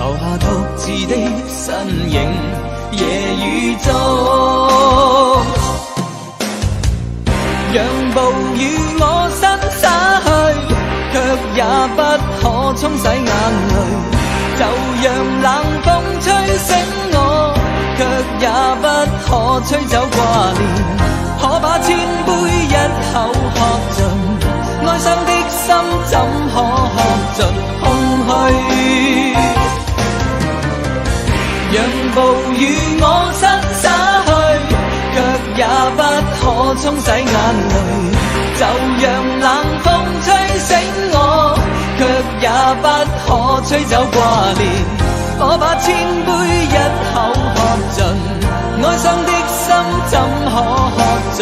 留下獨自的身影，夜雨中，讓暴雨我身灑去，卻也不可沖洗眼淚。就讓冷風吹醒我，卻也不可吹走掛念。可把千杯一口喝盡，哀傷的心怎可喝盡空虛？讓暴雨我身灑去，卻也不可沖洗眼淚。就讓冷風吹醒我，卻也不可吹走掛念。我把千杯一口喝盡，哀傷的心怎可喝盡？